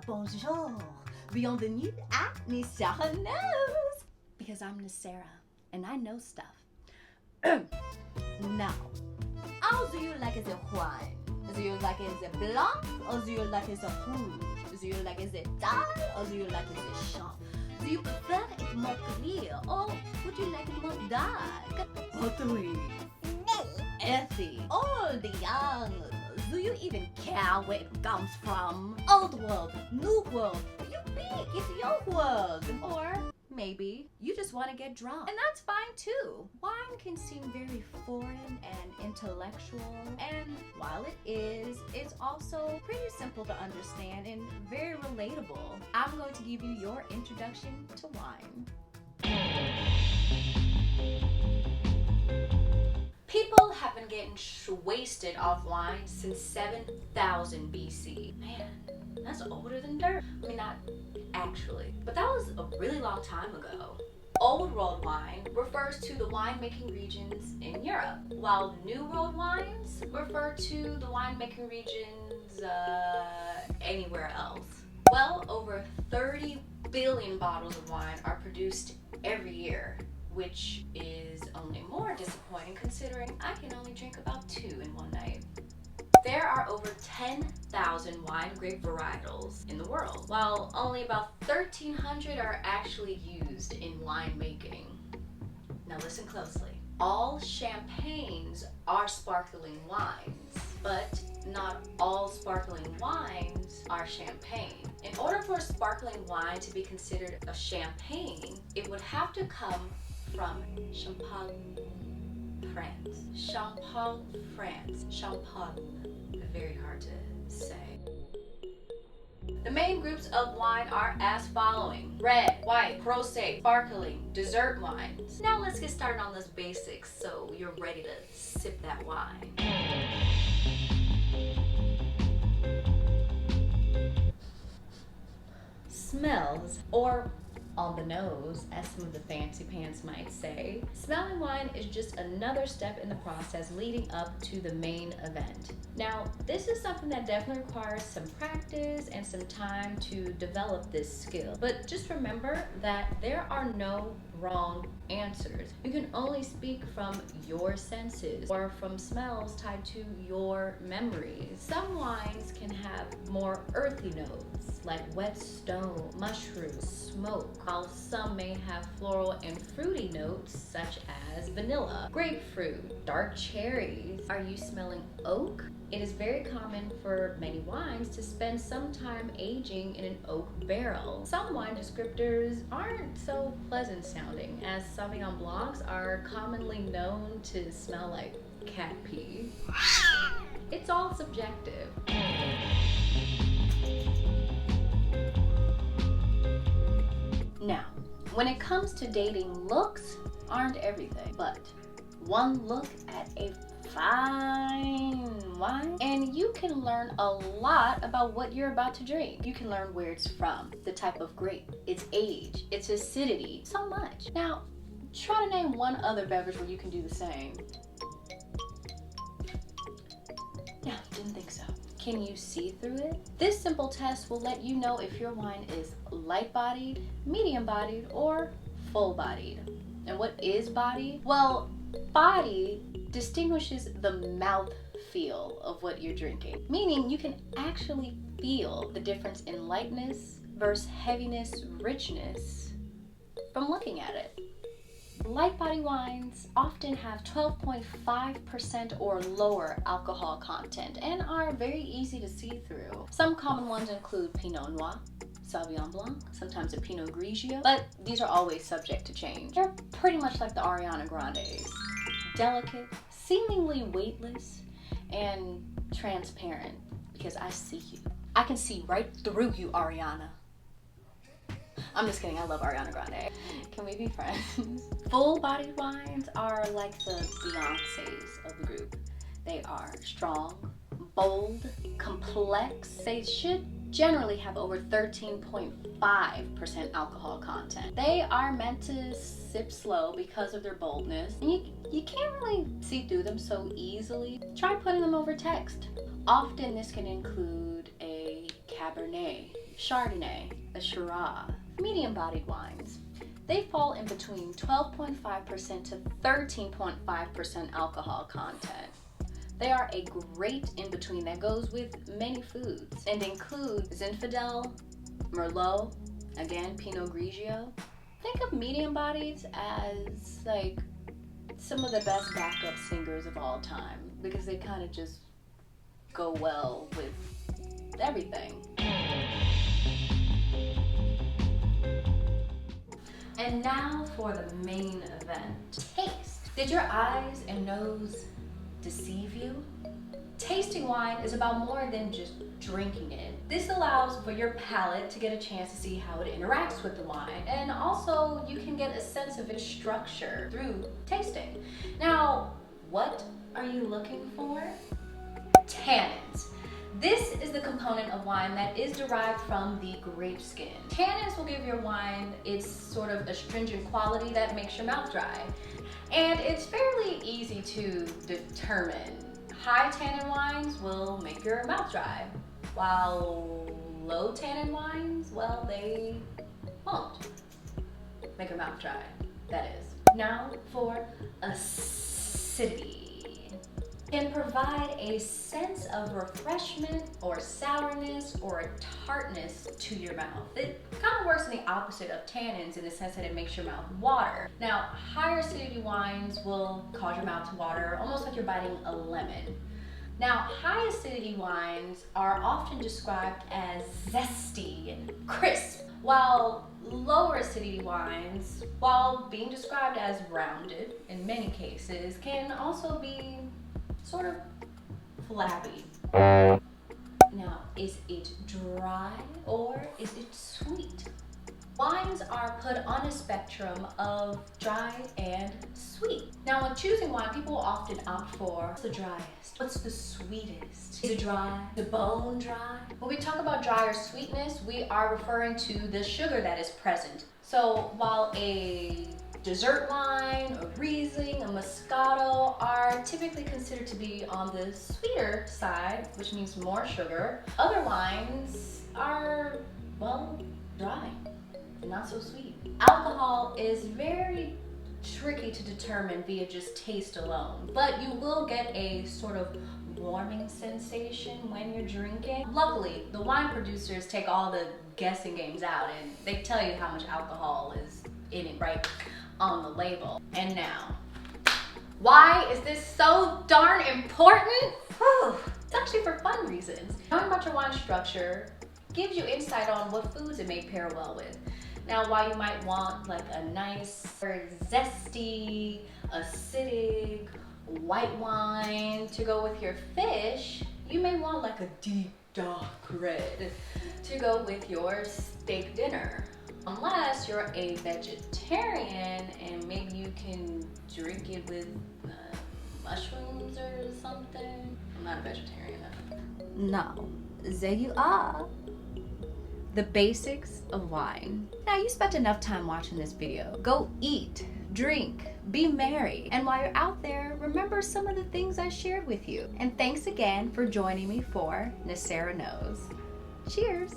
bonjour. Bienvenue à Nisarah knows. Because I'm Nisarah and I know stuff. Now, how do you like the wine? Do you like the blanc or do you like the rouge? Do you like the tall or do you like the champ? Do you prefer it more clear or would you like it more dark? Buttery, earthy, old, young. Do you even care where it comes from? Old world, new world, you pick, it's your world. Or maybe you just want to get drunk, and that's fine too. Wine can seem very foreign and intellectual, and while it is, it's also pretty simple to understand and very relatable. I'm going to give you your introduction to wine. People have been getting wasted off wine since 7000 BC. Man, that's older than dirt. I mean, not actually, but that was a really long time ago. Old World wine refers to the winemaking regions in Europe, while New World wines refer to the winemaking regions anywhere else. Well, over 30 billion bottles of wine are produced every year, which is only more disappointing considering I can only drink about 2 in one night. There are over 10,000 wine grape varietals in the world, while only about 1,300 are actually used in winemaking. Now listen closely. All champagnes are sparkling wines, but not all sparkling wines are champagne. In order for a sparkling wine to be considered a champagne, it would have to come from Champagne, France. Champagne, France. Champagne. Very hard to say. The main groups of wine are as following: red, white, rosé, sparkling, dessert wines. Now let's get started on those basics so you're ready to sip that wine. Smells, or on the nose, as some of the fancy pants might say. Smelling wine is just another step in the process leading up to the main event. Now, this is something that definitely requires some practice and some time to develop this skill. But just remember that there are no wrong answers. You can only speak from your senses or from smells tied to your memories. Some wines can have more earthy notes like wet stone, mushrooms, smoke, while some may have floral and fruity notes such as vanilla, grapefruit, dark cherries. Are you smelling oak? It is very common for many wines to spend some time aging in an oak barrel. Some wine descriptors aren't so pleasant sounding, as Sauvignon Blancs are commonly known to smell like cat pee. It's all subjective. Now, when it comes to dating, looks aren't everything, but one look at a fine wine and you can learn a lot about what you're about to drink. You can learn where it's from, the type of grape, its age, its acidity, so much. Now, try to name one other beverage where you can do the same. Yeah, didn't think so. Can you see through it? This simple test will let you know if your wine is light-bodied, medium-bodied, or full-bodied. And what is body? Well, body distinguishes the mouth feel of what you're drinking, meaning you can actually feel the difference in lightness versus heaviness, richness from looking at it. Light body wines often have 12.5% or lower alcohol content and are very easy to see through. Some common ones include Pinot Noir, Sauvignon Blanc, sometimes a Pinot Grigio, but these are always subject to change. They're pretty much like the Ariana Grandes. Delicate, seemingly weightless, and transparent, because I see you. I can see right through you, Ariana. I'm just kidding, I love Ariana Grande. Can we be friends? Full-bodied wines are like the Beyoncés of the group. They are strong, bold, complex. They should generally have over 13.5% alcohol content. They are meant to sip slow because of their boldness, and you can't really see through them so easily. Try putting them over text. Often this can include a Cabernet, Chardonnay, a Shiraz, medium-bodied wines. They fall in between 12.5% to 13.5% alcohol content. They are a great in-between that goes with many foods and includes Zinfandel, Merlot, again, Pinot Grigio. Think of medium bodies as like some of the best backup singers of all time because they kind of just go well with everything. And now for the main event. Taste. Did your eyes and nose deceive you? Tasting wine is about more than just drinking it. This allows for your palate to get a chance to see how it interacts with the wine, and also you can get a sense of its structure through tasting. Now, what are you looking for? Tannins. This is the component of wine that is derived from the grape skin. Tannins will give your wine its sort of astringent quality that makes your mouth dry. And it's fairly easy to determine. High tannin wines will make your mouth dry, while low tannin wines, well, they won't make your mouth dry, that is. Now for acidity. Can provide a sense of refreshment or sourness or a tartness to your mouth. It kind of works in the opposite of tannins in the sense that it makes your mouth water. Now, higher acidity wines will cause your mouth to water, almost like you're biting a lemon. Now, high acidity wines are often described as zesty and crisp, while lower acidity wines, while being described as rounded in many cases, can also be sort of flabby. Now, is it dry or is it sweet? Wines are put on a spectrum of dry and sweet. Now, when choosing wine, people often opt for what's the driest, what's the sweetest? Is it dry? The bone dry? When we talk about dry or sweetness, we are referring to the sugar that is present. So while a dessert wine, a Riesling, a Moscato are typically considered to be on the sweeter side, which means more sugar. Other wines are, well, dry, not so sweet. Alcohol is very tricky to determine via just taste alone, but you will get a sort of warming sensation when you're drinking. Luckily, the wine producers take all the guessing games out and they tell you how much alcohol is in it, right? On the label. And now, why is this so darn important? Whew, it's actually for fun reasons. Knowing about your wine structure gives you insight on what foods it may pair well with. Now, while you might want like a nice, zesty, acidic, white wine to go with your fish, you may want like a deep, dark red to go with your steak dinner. Unless you're a vegetarian and maybe you can drink it with mushrooms or something. I'm not a vegetarian though. No, there you are. The basics of wine. Now you spent enough time watching this video. Go eat, drink, be merry. And while you're out there, remember some of the things I shared with you. And thanks again for joining me for Nisarah Knows. Cheers.